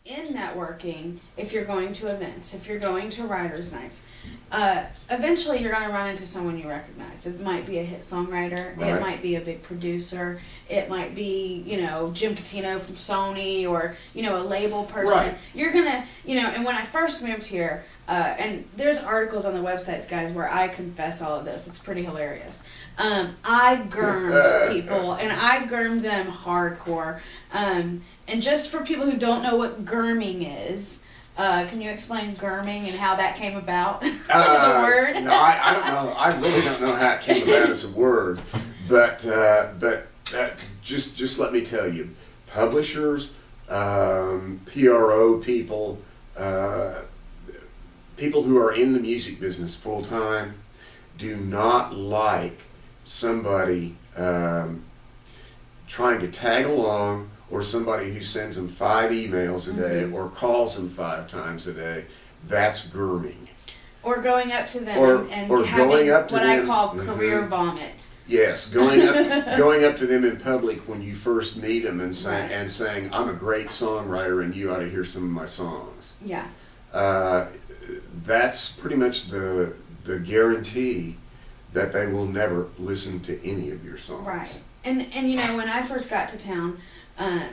in networking, if you're going to events, if you're going to writers' nights, eventually you're going to run into someone you recognize. It might be a hit songwriter, Right. it might be a big producer, it might be, Jim Catino from Sony, or, a label person. Right. You're going to, and when I first moved here, and there's articles on the websites, guys, where I confess all of this. It's pretty hilarious. I gurmed people, and I gurmed them hardcore. And just for people who don't know what gurming is, can you explain gurming and how that came about as a word? No, I don't know. I really don't know how it came about as a word, but just let me tell you, publishers, PRO people, people who are in the music business full time, do not like somebody trying to tag along, or somebody who sends them 5 emails a day, or calls them 5 times a day. That's grooming. Or going up to them and or having going up to what them, I call career vomit. Yes, going up to them in public when you first meet them and Right. saying, I'm a great songwriter and you ought to hear some of my songs. Yeah. That's pretty much the guarantee that they will never listen to any of your songs. Right. And when I first got to town, I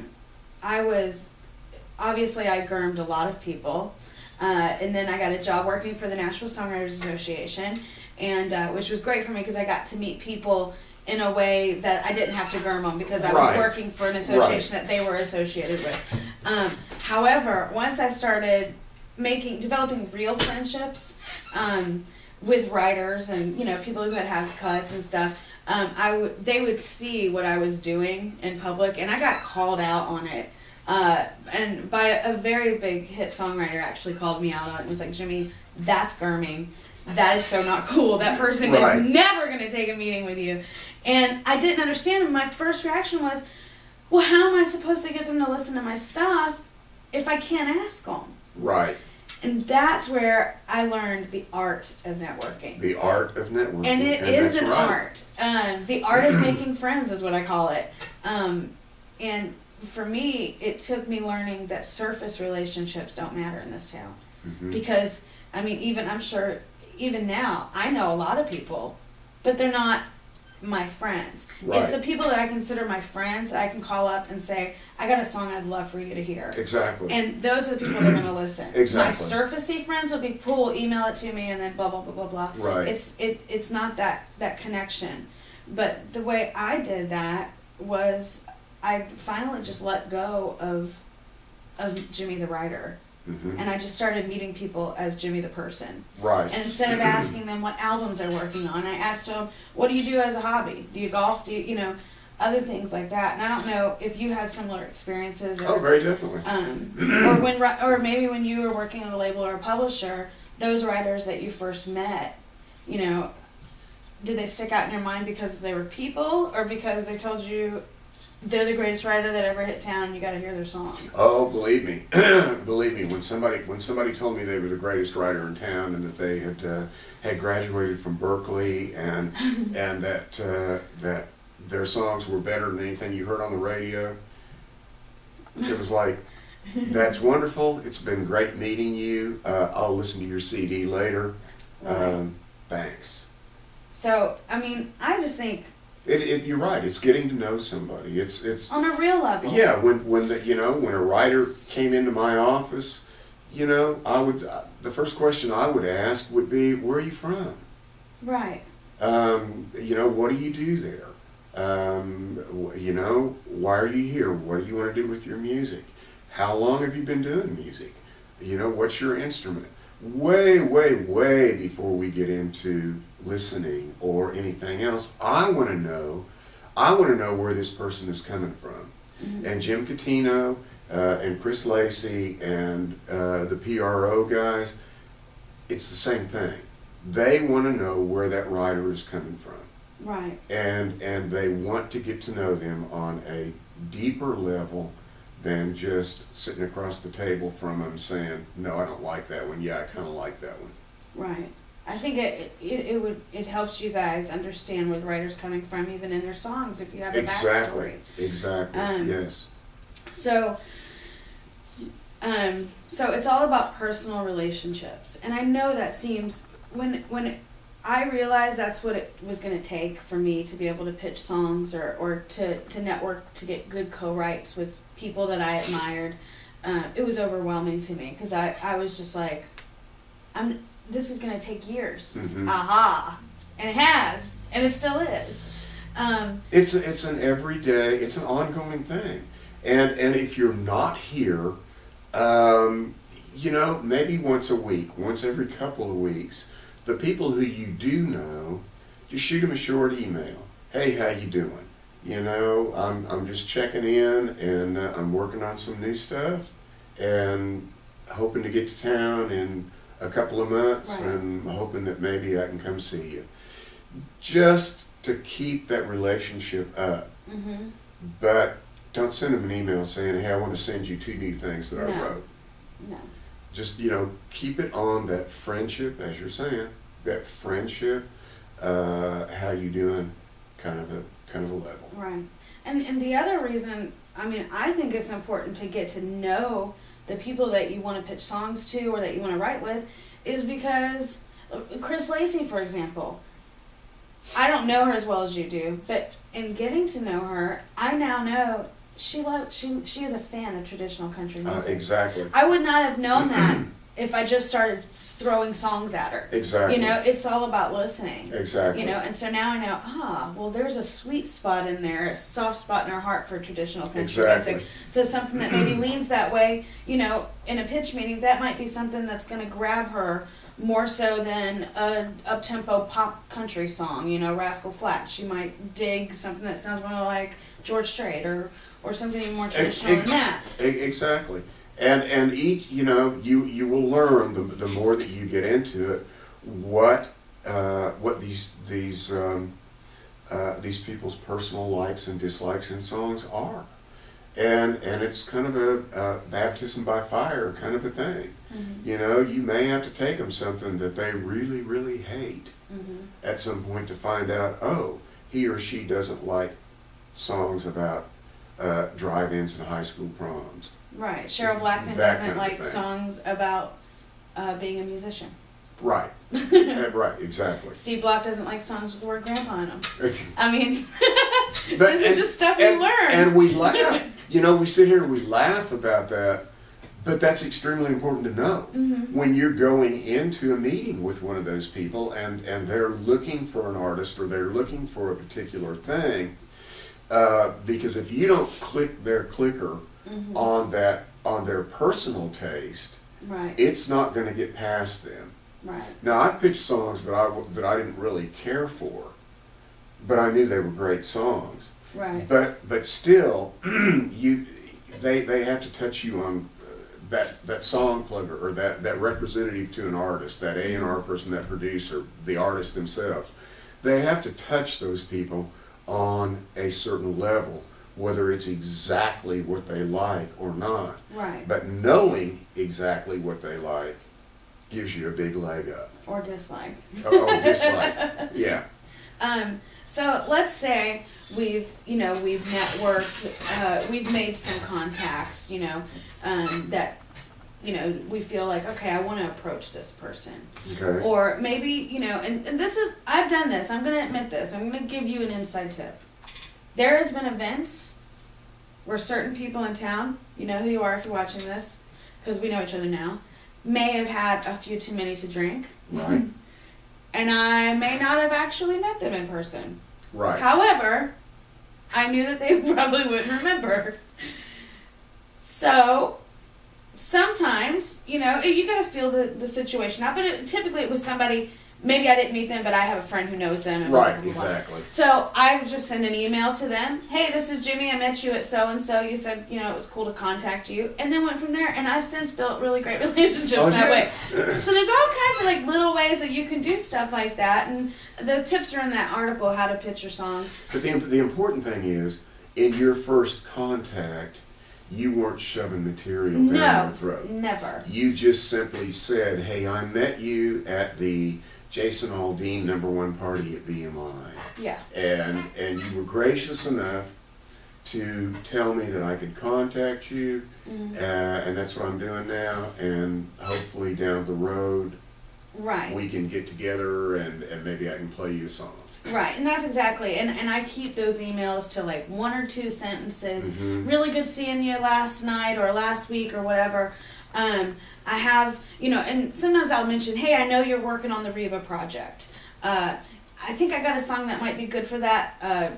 gurmed a lot of people, and then I got a job working for the Nashville Songwriters Association, and which was great for me because I got to meet people in a way that I didn't have to gurm them because I was Right. working for an association that they were associated with. However, once I started developing real friendships with writers and people who had cuts and stuff, they would see what I was doing in public, and I got called out on it. And by a very big hit songwriter actually called me out on it and was like, Jimmy, that's gurming. That is so not cool. That person Right. is never going to take a meeting with you. And I didn't understand. And my first reaction was, well, how am I supposed to get them to listen to my stuff if I can't ask them? Right. And that's where I learned the art of networking. The art of networking. And it is that's an right. art. The art of making friends is what I call it. And for me, it took me learning that surface relationships don't matter in this town. Mhm. Because, I'm sure, even now, I know a lot of people, but they're not my friends. Right. It's the people that I consider my friends that I can call up and say, I got a song I'd love for you to hear. Exactly. And those are the people that are going to listen. Exactly. My surfacey friends will be cool, email it to me, and then blah, blah, blah, blah, blah. Right. It's not that connection. But the way I did that was I finally just let go of Jimmy the writer. Mhm. And I just started meeting people as Jimmy the person. Right. And instead of asking them what albums they're working on, I asked them, what do you do as a hobby? Do you golf? Do you, other things like that. And I don't know if you had similar experiences. Or, Oh, very definitely. or maybe when you were working at a label or a publisher, those writers that you first met, did they stick out in your mind because they were people or because they told you they're the greatest writer that ever hit town and you got to hear their songs? Oh, believe me, believe me. When somebody told me they were the greatest writer in town and that they had graduated from Berkeley and that their songs were better than anything you heard on the radio, it was like, that's wonderful. It's been great meeting you. I'll listen to your CD later. Right. Thanks. So I just think You're right. It's getting to know somebody. It's on a real level. Yeah, when a writer came into my office, the first question I would ask would be, where are you from? Right. What do you do there? Why are you here? What do you want to do with your music? How long have you been doing music? What's your instrument? Way, way, way before we get into listening or anything else, I want to know where this person is coming from. Mm-hmm. And Jim Catino and Chris Lacey and the PRO guys, it's the same thing. They want to know where that writer is coming from. Right. And they want to get to know them on a deeper level than just sitting across the table from them saying, no, I don't like that one. Yeah, I kind of like that one. Right. I think it helps you guys understand where the writer's coming from, even in their songs, if you have a backstory. Exactly. Um, Yes. So, So it's all about personal relationships, and I know that seems when I realized that's what it was going to take for me to be able to pitch songs or to network to get good co-writes with people that I admired. It was overwhelming to me because I was just like, this is going to take years. Mm-hmm. Aha, and it has, and it still is. It's an everyday, it's an ongoing thing, and if you're not here, maybe once a week, once every couple of weeks, the people who you do know, just shoot them a short email. Hey, how you doing? I'm just checking in, and I'm working on some new stuff, and hoping to get to town in a couple of months, Right. and hoping that maybe I can come see you. Just to keep that relationship up. Mm-hmm. But don't send them an email saying, hey, I want to send you 2 new things that I No. wrote. No. Just, keep it on that friendship, as you're saying, that friendship, how you doing kind of a level. Right. And the other reason, I think it's important to get to know the people that you want to pitch songs to or that you want to write with is because Chris Lacey, for example, I don't know her as well as you do, but in getting to know her, I now know she is a fan of traditional country music. Exactly. I would not have known that if I just started throwing songs at her. Exactly. It's all about listening. Exactly. And so now I know, there's a sweet spot in there, a soft spot in her heart for traditional country Exactly. music. So something that maybe leans that way, in a pitch meeting, that might be something that's going to grab her more so than a up-tempo pop country song, Rascal Flatts. She might dig something that sounds more like George Strait or something even more traditional than that. Exactly. And each, you will learn the more that you get into it, what these people's personal likes and dislikes in songs are, and it's kind of a baptism by fire kind of a thing. Mm-hmm. You may have to take them something that they really, really hate Mm-hmm. at some point to find out, he or she doesn't like songs about drive-ins and high school proms. Right. Cheryl Blackman That doesn't kind of like thing. songs about being a musician. Right. Right, exactly. Steve Block doesn't like songs with the word grandpa in them. But- This is just stuff you learn. And we laugh. We sit here and we laugh about that, but that's extremely important to know. Mm-hmm. When you're going into a meeting with one of those people and they're looking for an artist or they're looking for a particular thing, because if you don't click their clicker Mm-hmm. on their personal taste, Right. it's not going to get past them. Right. Now, I've pitched songs that I didn't really care for, but I knew they were great songs. Right. But still, they have to touch you on that song plugger or that representative to an artist, that A&R person, that producer, the artist themselves. They have to touch those people on a certain level, whether it's exactly what they like or not. Right. But knowing exactly what they like gives you a big leg up. Or dislike. Dislike. Yeah. So let's say we've networked, we've made some contacts, that, we feel like, okay, I want to approach this person. Okay. Or maybe, and this is, I've done this, I'm going to admit this, I'm going to give you an inside tip. There has been events where certain people in town, you know who you are if you're watching this, because we know each other now, may have had a few too many to drink. Right. And I may not have actually met them in person. Right. However, I knew that they probably wouldn't remember. So, sometimes, you gotta feel the situation out, but typically it was somebody, maybe I didn't meet them, but I have a friend who knows them. And Right, blah, blah, blah. exactly. So I would just send an email to them. Hey, this is Jimmy. I met you at so-and-so. You said, it was cool to contact you. And then went from there. And I've since built really great relationships that way. So there's all kinds of little ways that you can do stuff like that. And the tips are in that article, How to Pitch Your Songs. But the important thing is, in your first contact, you weren't shoving material down No, your throat. never. You just simply said, hey, I met you at the Jason Aldean #1 party at BMI. Yeah. And you were gracious enough to tell me that I could contact you, Mhm. and that's what I'm doing now. And hopefully down the road, Right. we can get together and maybe I can play you a song. Right, and that's exactly, and I keep those emails to like 1 or 2 sentences. Mhm. Really good seeing you last night or last week or whatever. I have, and sometimes I'll mention, hey, I know you're working on the Reba project. I think I got a song that might be good for that. But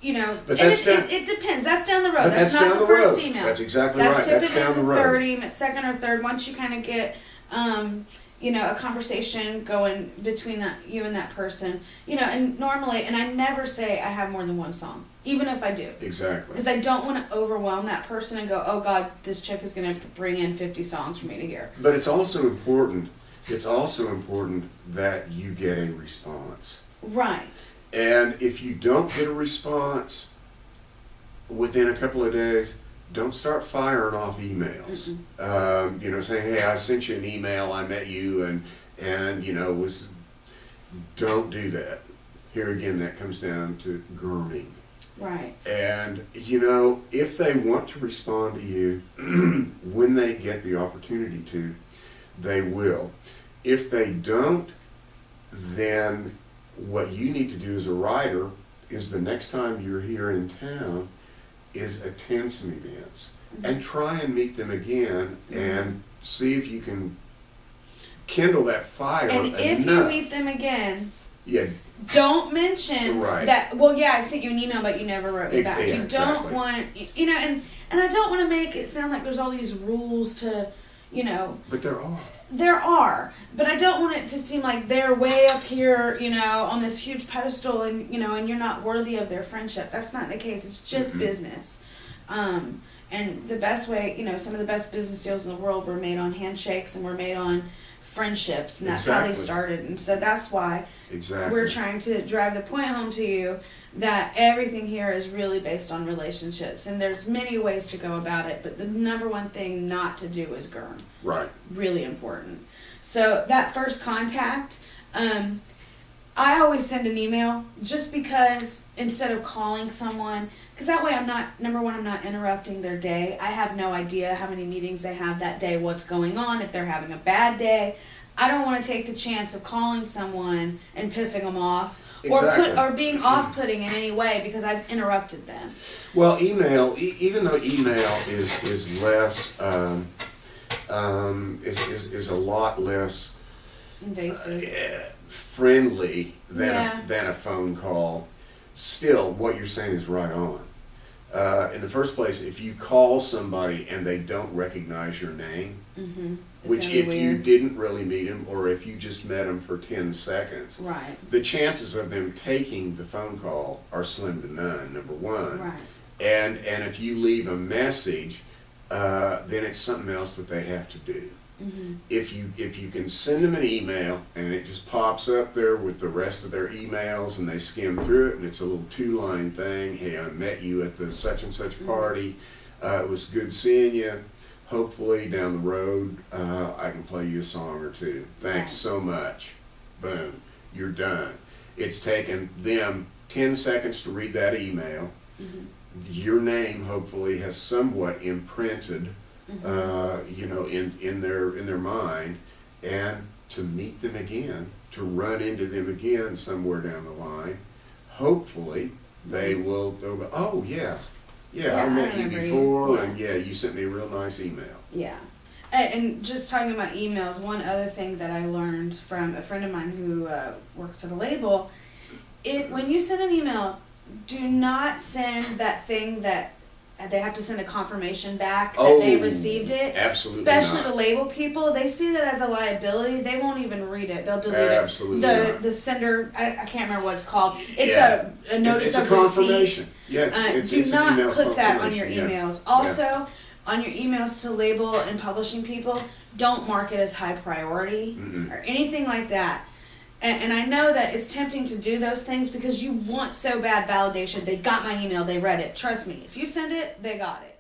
and that's it depends. That's down the road. But that's that's not down the the first road. email. That's exactly That's right. That's typically down the the road. second or third. Once you kind of get, a conversation going between you and that person, and normally, and I never say I have more than one song, even if I do. Exactly. Because I don't want to overwhelm that person and go, oh God, this chick is going to bring in 50 songs for me to hear. But it's also important. It's also important that you get a response. Right. And if you don't get a response within a couple of days, don't start firing off emails. Saying, hey, I sent you an email, I met you, and don't do that. Here again, that comes down to grooming. Right. And, if they want to respond to you when they get the opportunity to, they will. If they don't, then what you need to do as a writer is the next time you're here in town is attend some events and try and meet them again and see if you can kindle that fire And if you enough. meet them again, Yeah, don't mention Right. that, well, yeah, I sent you an email, but you never wrote me Ex- back. yeah, You don't exactly. want, and I don't want to make it sound like there's all these rules to, but there are. there are, but I don't want it to seem like they're way up here, on this huge pedestal and, and you're not worthy of their friendship. That's not the case. It's just Mhm. business. And the best way, some of the best business deals in the world were made on handshakes and were made on friendships, and that's how they Exactly. started. And so that's why Exactly. we're trying to drive the point home to you that everything here is really based on relationships. And there's many ways to go about it, but the number one thing not to do is gurn. Right. Really important. So that first contact, I always send an email just because instead of calling someone, because that way I'm not interrupting their day. I have no idea how many meetings they have that day, what's going on, if they're having a bad day. I don't want to take the chance of calling someone and pissing them off Exactly. or being off-putting in any way because I've interrupted them. Well, email, even though email is less, is a lot less Invasive. friendly than Yeah. than a phone call. Still, what you're saying is right on. In the first place, if you call somebody and they don't recognize your name, Mm-hmm. which if you didn't really meet them or if you just met them for 10 seconds, Right. the chances of them taking the phone call are slim to none, number one. Right. And if you leave a message, then it's something else that they have to do. Mm-hmm. If you can send them an email and it just pops up there with the rest of their emails and they skim through it and it's a little 2-line thing, hey, I met you at the such and such party, it was good seeing you, hopefully down the road I can play you a song or two, thanks Right. so much, boom, you're done. It's taken them 10 seconds to read that email, Mm-hmm. your name hopefully has somewhat imprinted in their mind, and to meet them again, to run into them again somewhere down the line, hopefully they'll go, oh yeah, I met you remember you. before, Yeah. and yeah, you sent me a real nice email. Yeah. And just talking about emails, one other thing that I learned from a friend of mine who works at a label, when you send an email, do not send that thing that they have to send a confirmation back that they received it. Absolutely Especially not. to label people, they see that as a liability. They won't even read it. They'll delete Absolutely it. not. The sender, I can't remember what it's called. It's Yeah. a notice it's of a confirmation. receipt. Yeah, Do it's not an email put that on your confirmation, yeah. emails. Also, on your emails to label and publishing people, don't mark it as high priority Mm-mm. or anything like that. And I know that it's tempting to do those things because you want so bad validation. They got my email, they read it. Trust me, if you send it, they got it.